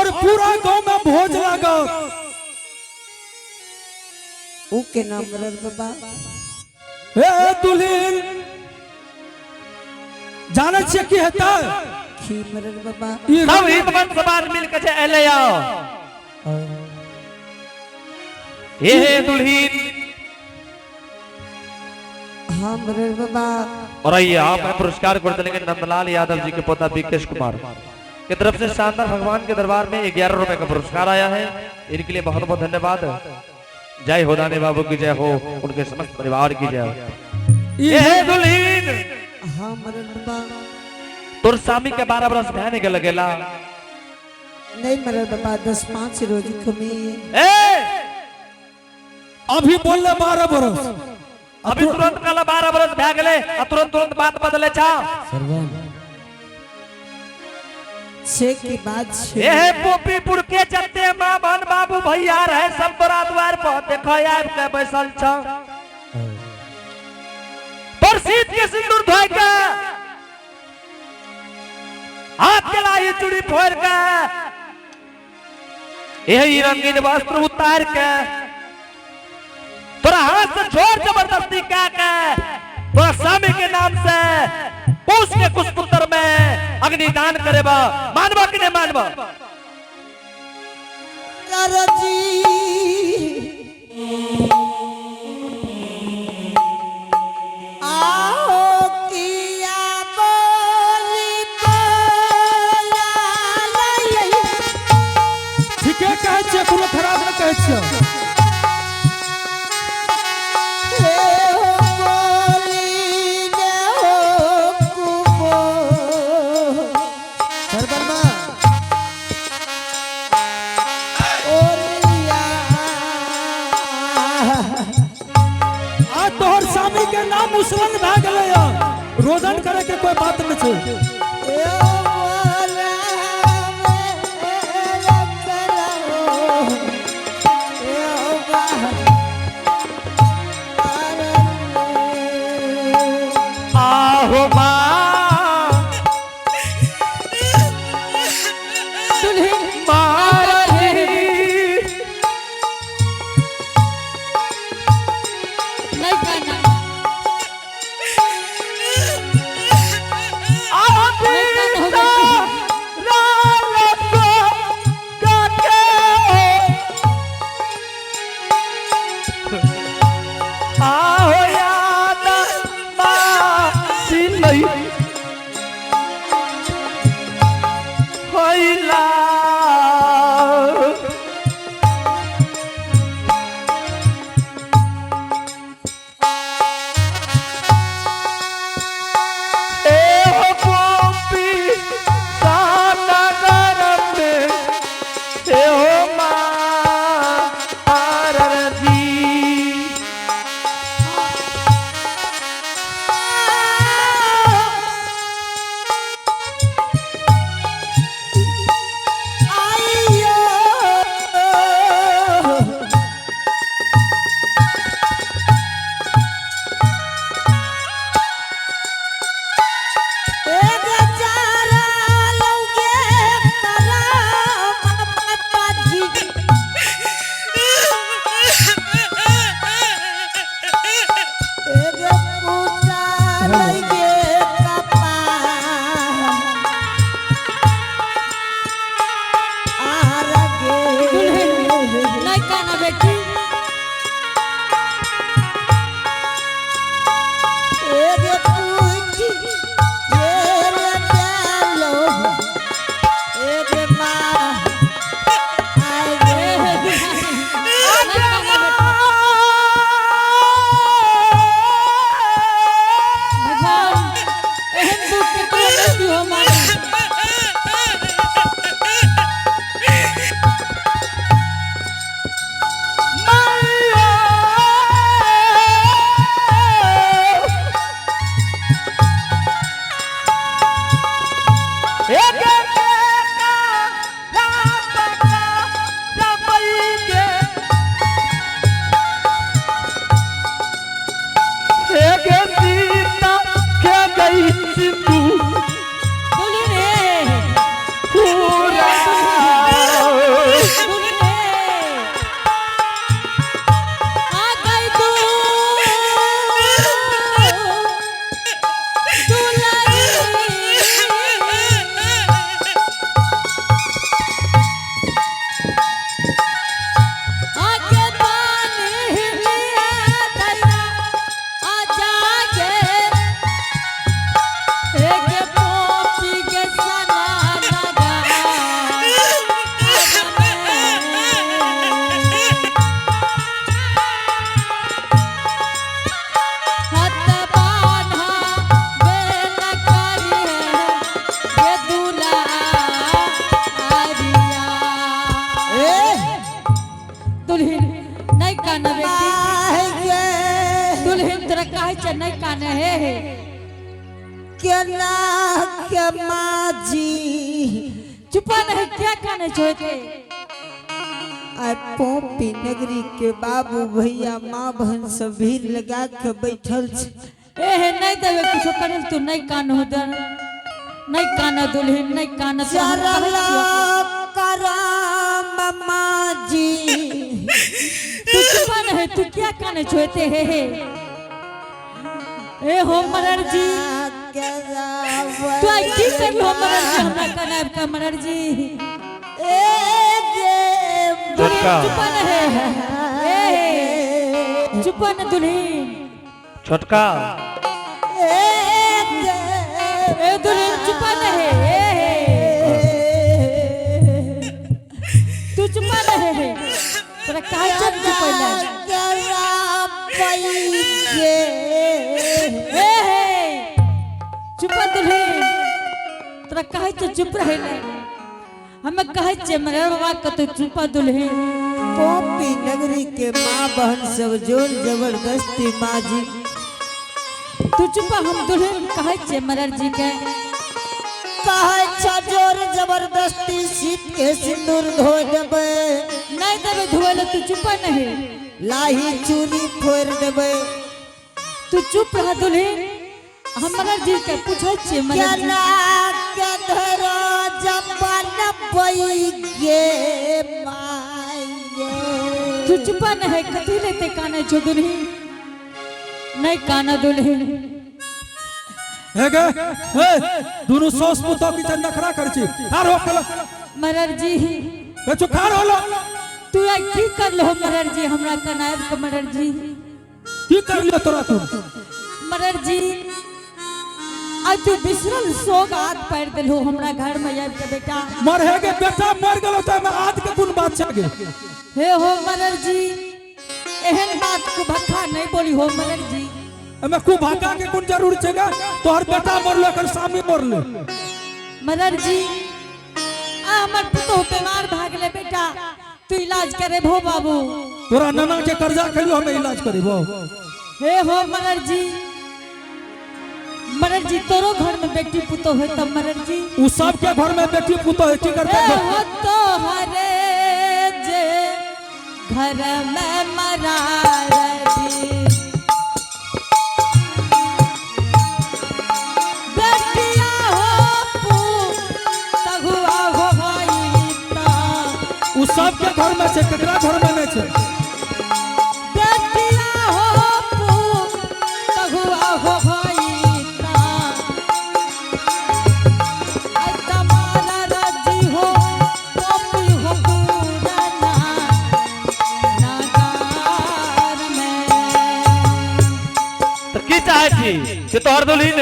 और पूरा गांव में भोज लगा। के नाम रर बाबा हे दुल्हन जाने छे की हेता खी मरर बाबा सब हितमंद समाज मिलकर जे एले आओ ये दुल्हन। हाँ मरर बाबा। और आइए आप पुरस्कार को देंगे नंदलाल यादव जी के पोता विकेश कुमार की तरफ से शानदार भगवान के दरबार में 11 रुपए का पुरस्कार आया है। इनके लिए बहुत बहुत धन्यवाद। जय हो दाने बाबू की जय हो, उनके समस्त परिवार की जय हो। ये है दुल्हन। हाँ मरर बाबा। तुर स्वामी के 12 बरस बहने के लगेला नहीं मरर बाबा 10-5 रोज कमी। अभी बोलले 12 बरस अभी तुरंत कल 12 बरस भए गेले तुरंत तुरंत बात बदले छा। छे की बात छे। ये है पोपीपुर के चलते मां बहन बाबू भैया रहे सब तोरा द्वार पर देखो आब के बैसल छ। प्रसिद्ध के सिंदूर धोइ के हाथ के लाई चूड़ी फोड़ के यही रंगीन वस्त्र उतार के तोरा हाथ से जोर जबरदस्ती क्या के तोरा स्वामी के नाम से उसके कुछ पुत्र में अग्निदान करेबा मानवा कि नहीं मानवा। ठीक है कहे छे कोनो खराब न कहे छे। तोहर स्वामी के नाम मुसलन भए गेलै रोदन करे के कोई बात नहीं छै। आहो काना बेटी दुल्हन तेरा काहे च नहीं काने है केला के माजी चुपा नहीं क्या काने छोटे आ पोपी नगरी के बाबू भैया माँ बहन सब भीड़ लगा के बैठल छे। ए नहीं देवे कुछ करे तू नहीं कान हो दर नहीं काना दुल्हन नहीं काना चरला करम माजी तू चुपा नहीं तू क्या काने छोटे है ए हो मरर जी तू आई की कर लो मरर जी हमरा कनाब का मरर जी ए छोटका चुपा नहीं ए चुपा न दुल्हन छोटका ए दुल्हन चुपा नहीं तू चुपा नहीं तेरा काहे चुप चुपैला चुपा दुल्हन तेरा काहे चुप रहेला हमें कहे छे मेरे बाबा का तो चुपा दुल्हन पोपी नगरी के माँ बहन सब जोर जबरदस्ती माजी तू चुपा हम दुल्हन कहे छे मरर जी के कहे छ जोर जबरदस्ती सीत के सिंदूर धो देबे नहीं देवे धोले तू चुपा नहीं लाही चूनी फोड़ देबे तू चुप रह दुल्हन हम मरर जी के पूछे छे मरर जी के धरो जपन पईगे माये तू चुपा नहीं कथी लेते काने छो दुल्हन नहीं काना दुल्हन हे गे हे दोनों सौस पुतो की चंदा खड़ा कर छी खार हो कल मरर जी बे चुप खार होलो तू या की कर लो मरर जी हमरा कनाब के मरर जी की कर लियो तोरा तू मरर जी आज तू बिसरल सोग हाथ पैर दिलो हमरा घर में आब के बेटा मर हे गे बेटा मर गेलो त मैं आज के गुण बात छगे हे हो मरर जी एहन बात को भक्खा नहीं बोली हो मरर जी मैं खूब भागा के गुण जरूर छगा तोहर बेटा मरलो कर सामी मरले मरर जी आ हमर पुतो बीमार भाग ले बेटा तू इलाज करे भो बाबू तोरा नाना के कर्जा खइलो हम इलाज करेबो हे हो मरर जी तोरो घर में बेटी पुतो है तब मरर जी उ सब के घर में बेटी पुतो है की करबे हे हो तो हरे जे घर में मरारती बेटिया हो पू तगुआ हो भाई ता उ सब के घर में छे केकरा घर में नहीं छे बेटिया हो पू तगुआ हो भाई से तोहर दुल्हन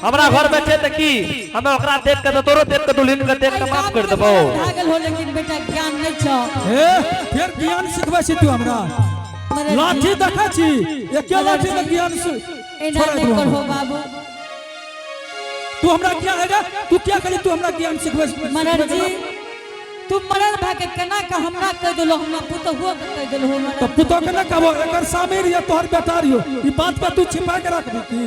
हमरा घर में छे त की हमें ओकरा देख के तोरो देख के दुल्हन के देख के माफ कर देबो भागल हो लेकिन बेटा ज्ञान नहीं छ हे फिर ज्ञान सिखबै छी तू हमरा लाठी देखा छी एके लाठी में ज्ञान एना नहीं कर हो बाबू तू हमरा क्या हैगा तू क्या करी तू हमरा ज्ञान सिखबै मरर जी तू मरर भागे केना का हमरा कह देलो हमरा पुतो हो कह देलो हो तो पुतो के ना कहबो एकर सामीर या तोहर बेटा रियो ई बात पे तू छिपा के रख दी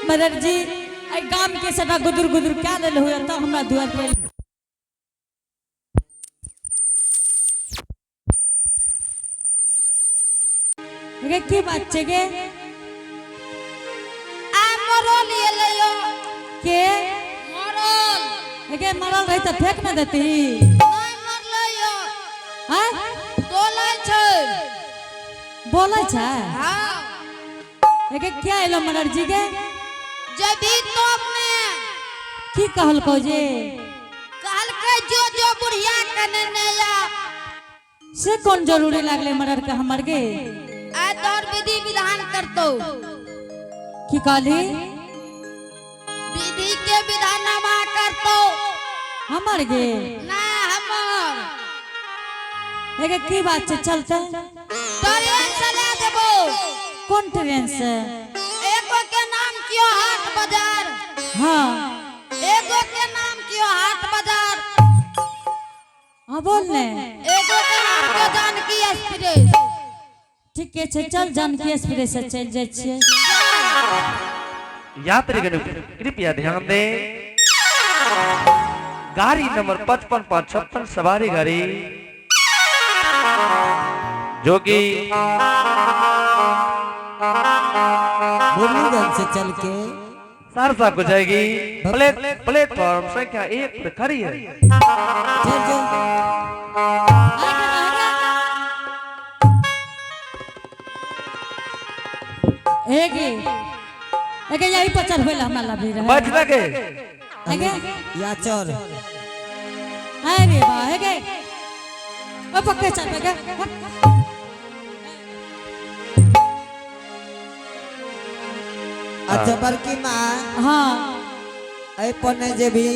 मरर जी आई गाम के सदा गुदुर गुदुर क्या देलो हो त हमरा दुआर पे गे की बात छे गे आ मरल एलयो के मरल गे मरल रही त फेंक न देती नहीं मरलयो हां बोलै छै बोलै छै हां गे क्या एलो मरर जी गे जदी तुमने की कहल को जे कहल के जो बुढ़िया कने नया से कौन जरूरी लागले मरर के हमर गे आ तोर विधि विधान करतो की कहली विधि के विधानमा करतो हमर गे ना हमर गे की बात छै चलते ट्रेन चला देबो कौन ट्रेन से एगो के नाम कियो हाट बाजार हाँ एगो के नाम कियो हाट बाजार हाँ बोल ने एगो के नाम के जानकी एक्सप्रेस ठीक है चल जानकी एक्सप्रेस से चल जाए छिए यात्रीगण कृपया ध्यान दें गाड़ी नंबर 5556 सवारी गाड़ी जो कि मुरलीगंज से चल के सहरसा को जाएगी प्लेटफॉर्म संख्या 1 पर खड़ी है। चल चल एगे यही पर चढ़ होला हमरा भी रहे बैठ लगे एगे या चल अरे वाह एगे ओ पक्के चल एगे अच्छा बड़की माँ हां ऐ पने जे भी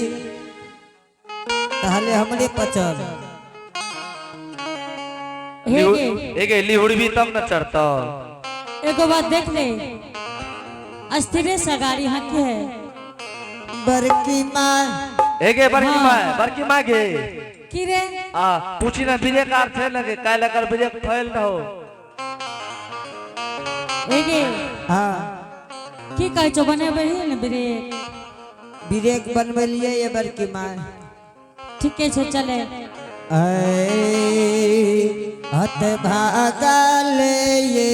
ताहले हमरे पचल एगे एगे लिहुड़ी भी तब न चढ़ता। एगो बात देख ले अस्थिरे से गाड़ी हां के है बड़की माँ एगे बड़की माँ गे की रे पूछी ना ब्रेक कार थे लगे काय लकर ब्रेक फैल रहो एगे हाँ की कहै छो बनेबे ही ने ब्रेक ब्रेक बनबलिए ये बड़की माँ ठीक है चले हत भागल ये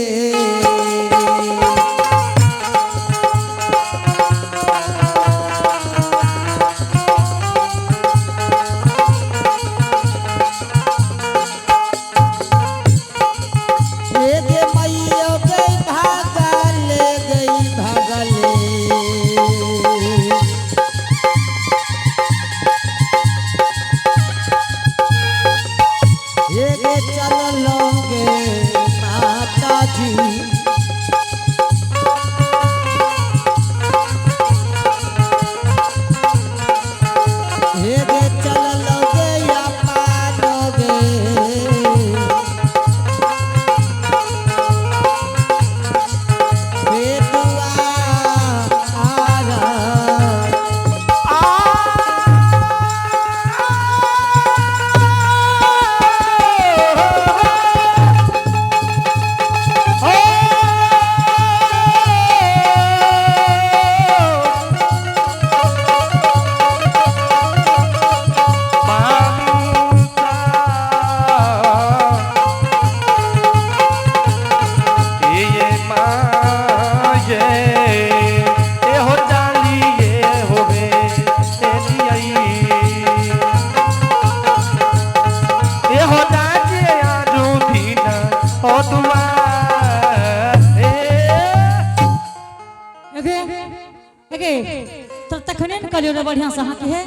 तो तखने न कलियो रे बढ़िया से हां के है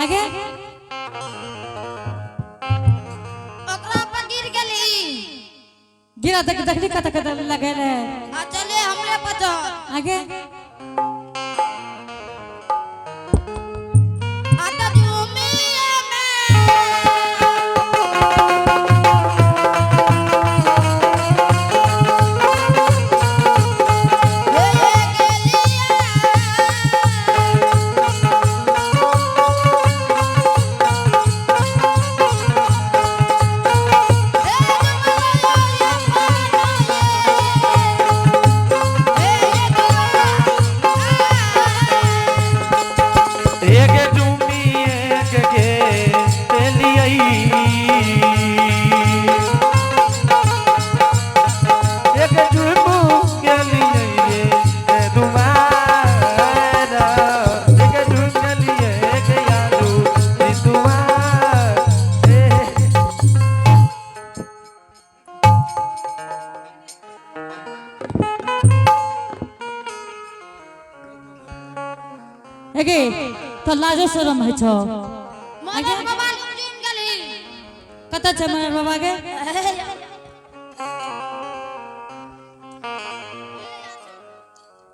आगे ओकरा पर गिर गेली गिरा तक देखली कत लगे रे आ चले हमरे पता आगे आता झूमिए आगे तो लाजो शरम है छो मदन बाबा जुन गेली कत छ मनर बाबा के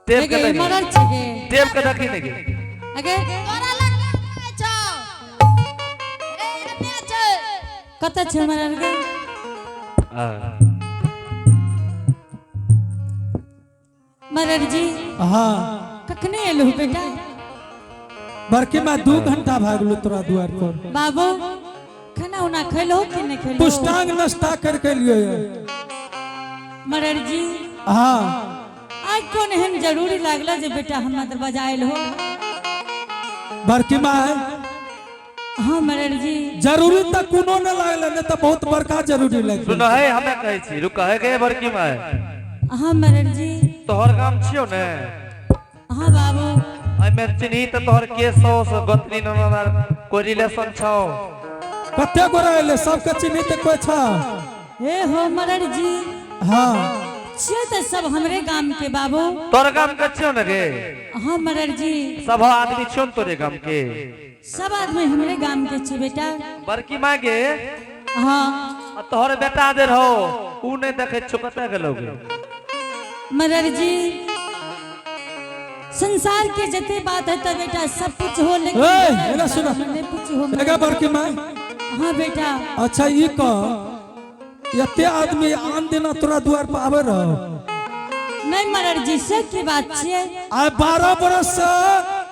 टेप आगे के मनर छ के टेप के रखी नहीं आगे तोरा लग छौ ए एने छ कत छ मनर के मनर जी हाँ कखने एलु बेटा बड़की माँ 2 घंटा भागलू तोरा द्वार पर बाबू खाना खाना उना खेलो कि नहीं खेलो पुष्टांग नाश्ता करके लिए मरर जी हाँ आज कौन एहन जरूरी लागला जे बेटा हम दरवाजा आयल हो बड़की माँ हाँ मरर जी जरूरी तक कोनो न लागल न त बहुत बड़का जरूरी लग सुनो है हमें कहै छी रुक है के बड़की माय हाँ मरर जी तोहर काम छियो ने हाँ बाबू आई में चिन्ही त तोहर केसो से गोतनी नंबर कोई रिलेशन छौ कते गोराइले सबके चिन्ही त कोई छ हे हो मरर जी हाँ छे तो सब हमरे गांव के बाबू तोर काम के छियो ने रे हाँ मरर जी सब आदमी छियो न तोरे काम के सब आदमी हमरे गांव के छे बेटा बड़की माँ गे हाँ तोहर बेटा दे रहो ऊ ने देखे छुकते गेलोगे मरर जी संसार के जते बात है तो बेटा सब कुछ हो लेकिन ए, एला सुनो। नहीं कुछ हो एगा बड़की माँ हाँ बेटा अच्छा ई कह यते आदमी आन दिना तोरा द्वार पर आवे रहो नहीं मरर जी से की बात छे आ 12 बरस से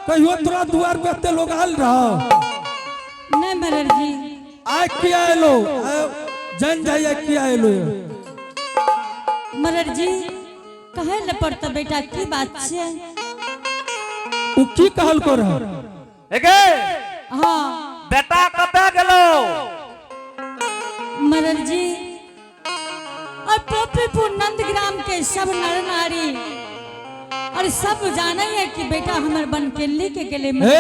कहियो तोरा द्वार पे एते लोग आल रहो नहीं मरर जी आइ किया आइलो जन जाइए किया आइलो मरर जी कहे न पड़ता बेटा की बात छे उ की कहल को रहो एगे हाँ बेटा कते गेलो मरर जी और पोपीपुर नंदग्राम के सब नर नारी और सब जाने है कि बेटा हमर बन के लेके गेले ए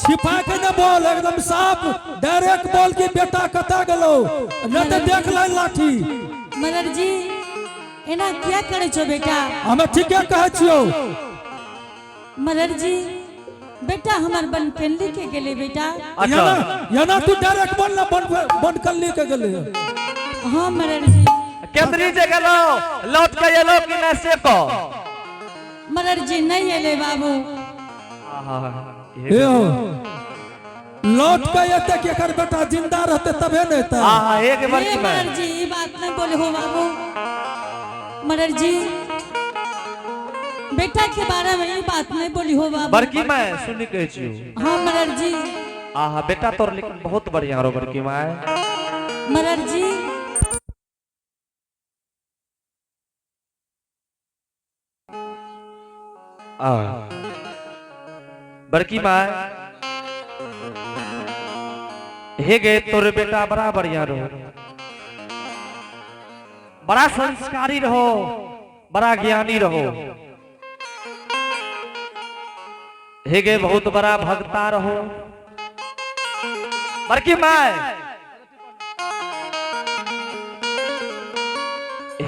छिपा के न बोल एकदम साफ डायरेक्ट बोल कि बेटा कता गेलो न त देख ले लाठी मरर जी एना क्या करे छो बेटा हमें ठीके कहै छियो मरर जी बेटा हमर बन के लेके गेले बेटा अच्छा याना तू डायरेक्ट बोल ना बन कर लेके गेले हाँ मरर जी केंद्री जे गेलो लौट के एलो कि न से को मरर जी नहीं एले बाबू ए हो लौट के एते के कर बेटा जिंदा रहते तबे न एते हां एक हे बड़की माँ मरर जी ये बात नहीं बोले हो बाबू मरर जी बेटा के बारे में ये बात नहीं बोली हो बाबू बड़की माँ सुनी कहै छियो हाँ मरर जी आहा बेटा तोर लेकिन बहुत बढ़िया रो बड़की माँ मरर जी बड़की माँ हे गे तोरे बेटा बड़ा बढ़िया रहो बड़ा संस्कारी रहो बड़ा ज्ञानी रहो हे गे बहुत बड़ा भक्ता रहो बड़की माँ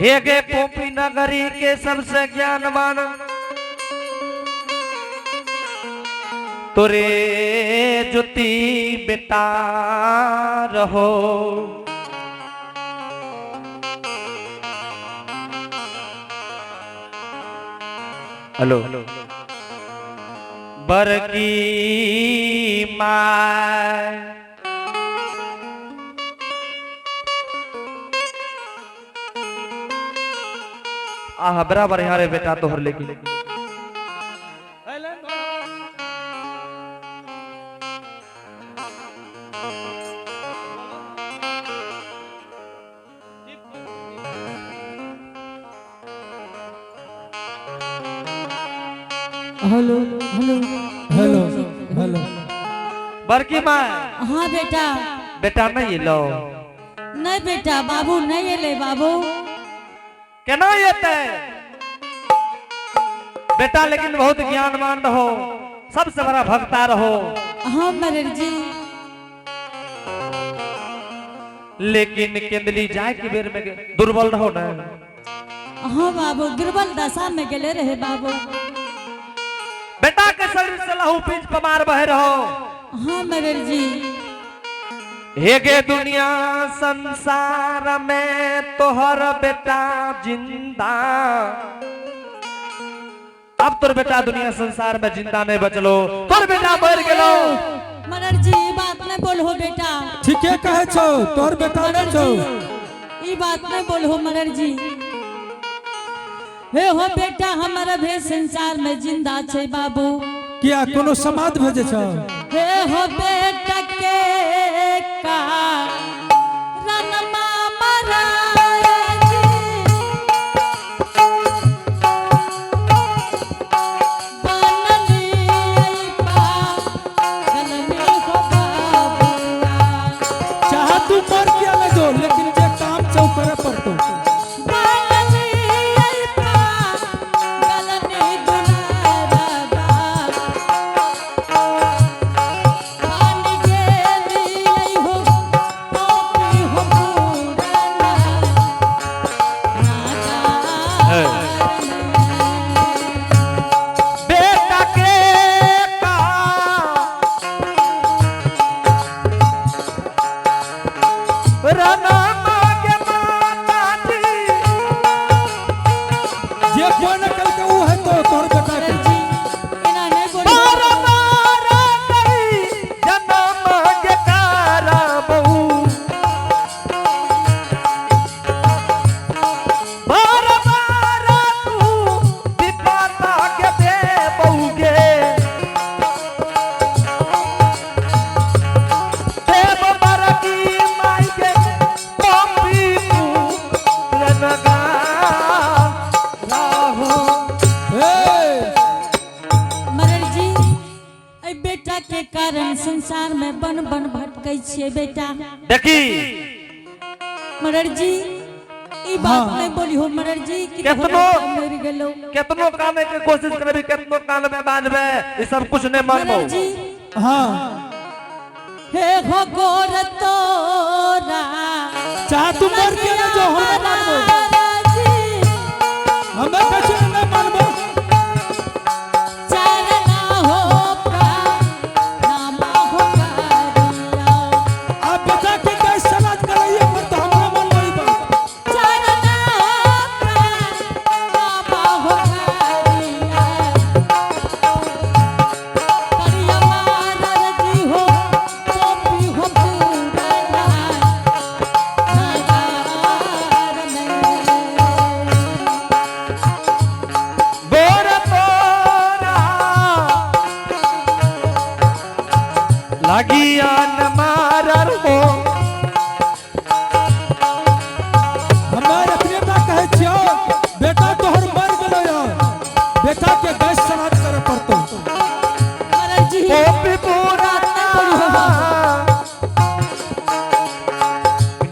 हे गे पोपी नगरी के सबसे ज्ञानवान तोरे ज्योति बेटा रहो हेलो बड़की माँ आहा बराबर यहाँ रे बेटा तोहर लेकिन हेलो हेलो हेलो हेलो बड़की माँ हाँ बेटा बेटा नहीं लो नहीं बेटा बाबू नहीं एले बाबू केना येते बेटा लेकिन बहुत ज्ञानवान रहो सबसे बड़ा भक्ता रहो हाँ मरर जी लेकिन केंदली जाए के बेर में दुर्बल रहो ना हाँ बाबू दुर्बल दशा में गेले रहे बाबू बेटा के शरीर से लहू पींच पमार बह रहो हाँ मरर जी हे गे दुनिया संसार में तोहर बेटा जिंदा अब तोर बेटा दुनिया संसार में जिंदा नहीं बचलो तोर बेटा मर गेलो मरर जी ये बात नहीं बोल हो बेटा ठीके कहै छौ तोर बेटा मरर नहीं छौ जी ये बात नहीं बोल हो मरर जी हे हो बेटा हमारा भी संसार में जिंदा छे बाबू किया कोनो समाद भेजे छौ हे हो बेटा के का सकते छिए बेटा। देखी मरर जी ई बात हाँ। नहीं बोली हो मरर जी कि केतनो तोहरा मर गेलो। केतनो काने के कोशिश करबी, केतनो कान में बांधबे, ई सब कुछ नहीं मानबो। मरर जी हाँ हे हो गोर तोरा चाहे तू मर के ना जो हम मानबो, हमें कुछ नहीं मानबो। चरना हो नामा हो करिया आप बता के कैसे सलाद कराइए पर तो हमरा मन नहीं बा। चरना नामा हो करिया करिया मारर जी हो पोपी हो पूरना नगार में गोर तोरा लागिया न मारर हो। हमारे अपने बा कहे छियो बेटा तोहर मर गेलो यार, बेटा के गैस सलाद करे पड़तो। मरर जी पोपी पूरा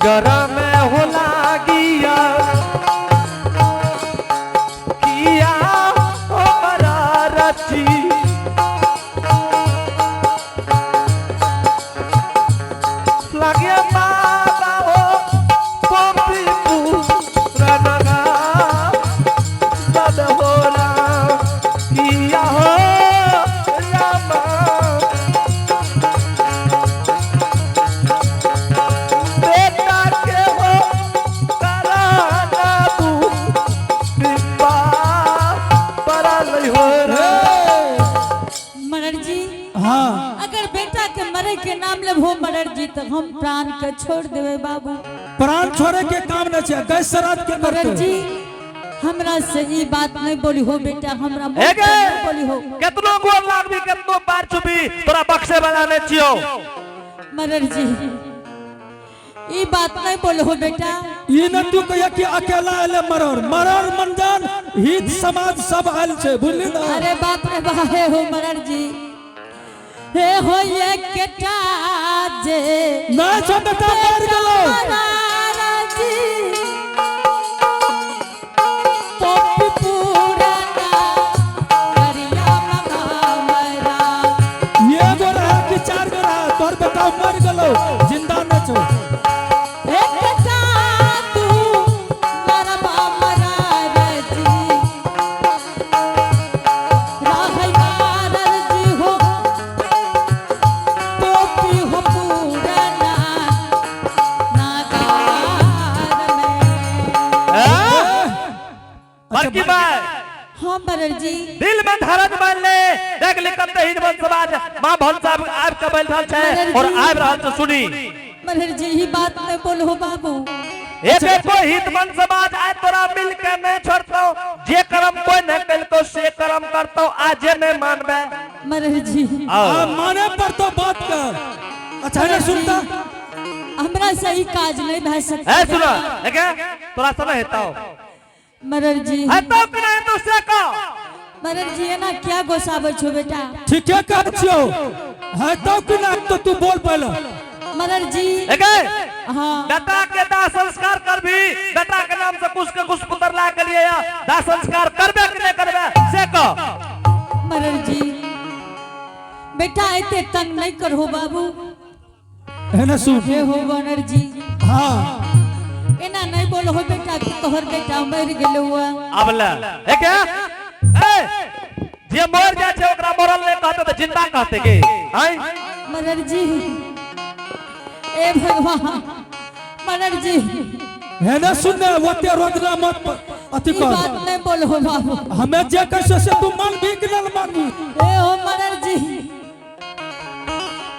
गरम हो लागिया किया हमरा रची। लागिया बाबा हो पोपी पूरा नगा जद होला किया हो रामा। बेटा के हो कराना तू कृपा परल हो रे। मरर जी हाँ अगर बेटा के मरे के नाम ले हो मरर जी तो हम प्राण के छोड़ देवे बाबू। प्राण छोड़े के काम न छै, गैस सलाद के मरर करतो। जी हमरा से ई बात नहीं बोली हो बेटा, हमरा मुंह एगे से नहीं बोली हो। केतनो गोर लागबी, केतनो बार चुबी, तोरा बक्से बनाने छियो। मरर जी ई बात नहीं बोले हो बेटा। ई न तू कहिया कि अकेला आले मरर मरर मंजन हित समाज सब आयल छै, बुझली ना। अरे बाप रे बाप हे हो मरर जी हे हो ये केटा जे ना छो बेटा मर गेलो। मरर जी पोपी पूरना करिया मगा मरा ये गो रहा कि चार गो रहा, तोहर बेटा मर गेलो, जिंदा न छो। एकटा तू मरबा मरर जी राहै मरर जी हो पोपी हो पूरना नागार में। बल्कि बाय हाँ मरर जी दिल में धरत मान ले, देख लिखत हिंदवन समाज मां भन साहब आब के बैठल छै और आब रहल छै सुनी। मरर जी ही बात नहीं बोलो बाबू। एक को हितमन समाज आए तोरा मिल के नहीं छोड़तो, जे कर्म कोई न कलको से कर्म करतो, आजे नहीं मानबे। मरर जी आ माने पर तो बात कर। अच्छा ना सुनता हमरा सही काज नहीं भै सकता। ए सुनो एके तोरा समय हेताओ मरर जी हेताओ कि नहीं दूसरे को। मरर जी है ना क्या गोसाबे छो बेटा। ठीके कह छियो है तो कि ना तो तू बोल पहले। मरर जी एके हाँ बेटा के दाह संस्कार कर भी, बेटा के नाम से कुछ पुत्र ला के लिए दाह संस्कार करबे कि नहीं करबे से कह। मरर जी बेटा ऐते तंग नहीं करो बाबू। है ना सुन। हे हो मरर जी हाँ एना नहीं बोलो हो बेटा कि तोहर बेटा मर गेलो हुआ। अब ले एके ए जे मर जाय छै ओकरा मरल नहीं कहते तो जिंदा कहते के हैं। मरर जी ए भगवान मरर जी है ना सुन वते रोजना मत अति ई कर। बात नहीं बोलो हो बाबू। हमें जे कैसे से तू मान भी कि न मानबी। ए हो मरर जी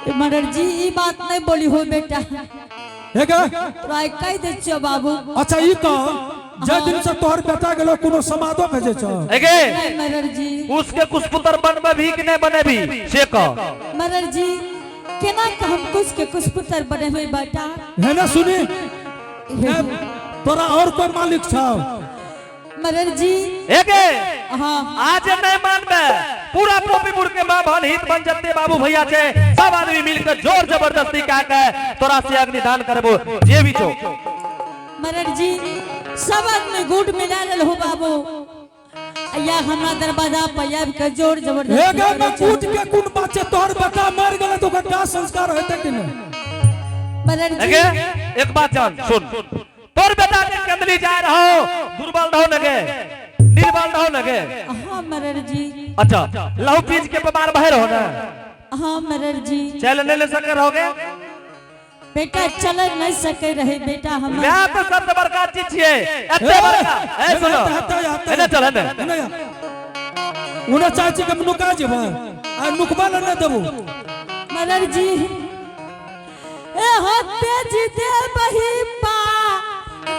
ए मरर जी ई बात नहीं बोली हो बेटा। है का तोरा कह दे छियो बाबू। अच्छा ई कह जे दिन से तोहर बेटा गेलो कोनो समादो भेजे छ। एके नहीं मरर जी उसके कुछ पुत्र बनबे भी कि नहीं बने भी से कह। मरर जी केना का हम कुछ पुत्र बने हुए बेटा। है ना सुनी तोरा और कोई मालिक छ। मरर जी एक हाँ आज नहीं मानबे पूरा पोपीपुर के मां बहन हित बन जते बाबू भैया छे सब आदमी मिलकर जोर जबरदस्ती का के तोरा से अग्निदान करबो जे भी छो मरर जी सब आदमी गुट मिला लेल हो बाबू या हमरा दरवाजा पर आब के जोर जबरदस्ती एगे में कूट के कुन बाचे तोहर बेटा मर गेले तो का संस्कार होते कि नहीं मरर जी लगे एक बात जान सुन तोर बेटा के कंदली जा रहो दुर्बल रहो लगे निर्बल रहो लगे हाँ मरर जी अच्छा लहू पीज के बीमार बहर हो ना हाँ मरर जी चल नहीं ले सके रहोगे बेटा चल नहीं सके रहे बेटा हम मैं तो सबसे बड़का चीज छे एते बड़का ए सुनो एने चल ने उना चाची के नुका जेबा आ नुकबा न देबो मरर जी ए होते जी दे बही पा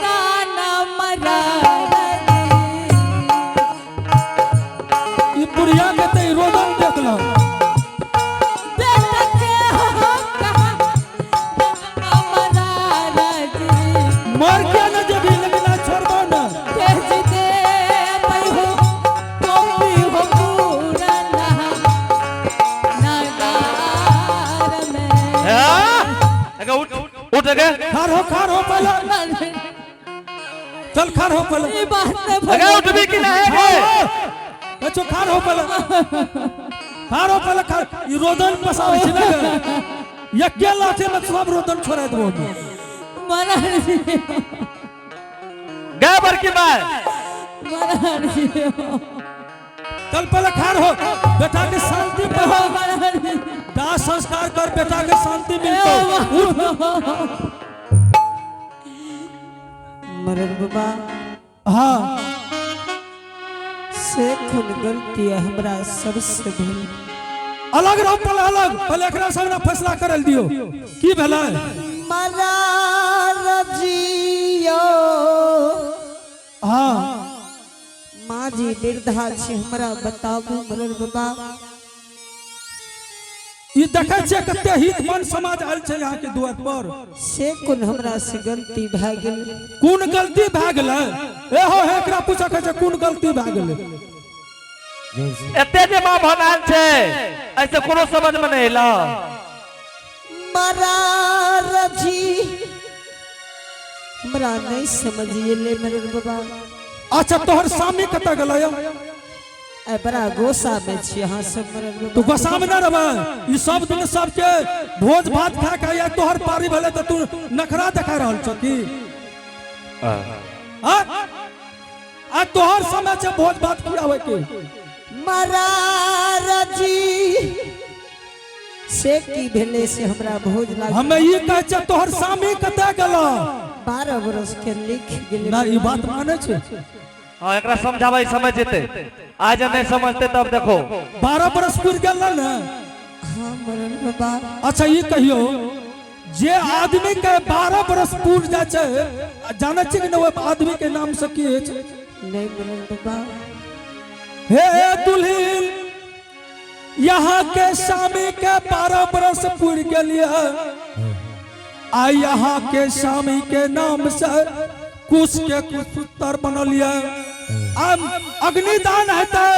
गाना मरर ई बुढ़िया के ते रोदन देखलो बेटा के हो कहा मरर जी मर के न जबी लगना छोड़बो न तेज दे बही हो टोपी हो पूरा नगार में एगे उठ एगे खार हो पहले चल खार हो पहले ये बात है एगे उठ भी कि नहीं है अच्छा खार हो पहले खार ई रोदन पसावे छै न ये के लाठे में सब रोदन छोड़ा देबो मरर जी गे बड़की मां मरर जी चल पहले खार हो बेटा के शांति पे हो मरर जी दाह संस्कार कर बेटा के शांति मिलतो मरर बाबा हां से खुद गलती हमरा सबसे भेल अलग रहो पहले एकरा सामने फैसला करल दियो की भेलै मरर जियो हां माँ जी वृद्धा छे हमरा बताबू मरर बाबा ई देखे छे कते हित मन समाज आयल छै यहाँ के द्वार पर से कोन हमरा से गलती भए गेल कोन गलती भए गेलै एहो एकरा पूछा के कोन गलती भए गेलै एते जे मां बनाल छे ऐसे कोनो समझ में नहीं ला मरर जी हमरा नहीं समझिए मरर बाबा अच्छा तोहर स्वामी कत गेलै ए बड़ा गोसा में छी अहाँ सब मरर बाबा तू गोसा में न रहबे ई सब दिन सबके भोज भात खा के या तोहर पारी भेले त तू नखरा देखा रहल छ की आ तोहर समय छै भोज भात खियावे के मरर जी से की भेले से हमरा भोज लाग हमें ई कह छ तोहर स्वामी कत गेला 12 बरस के लिख गेले ना ई बात माने छै हां एकरा समझाबै समझ जेते आज नहीं समझते तब देखो 12 बरस पूर गेल ना हाँ मरर बाबा अच्छा ये कहियो जे आदमी के 12 बरस पूर जाय छै जाने छी कि न आदमी के नाम से की है नहीं मरर बाबा हे दुल्हन यहाँ के स्वामी के 12 बरस पूर गेलिए आ यहाँ के स्वामी के नाम से कुश के कुछ पुत्र बनलिए अग्निदान हेतै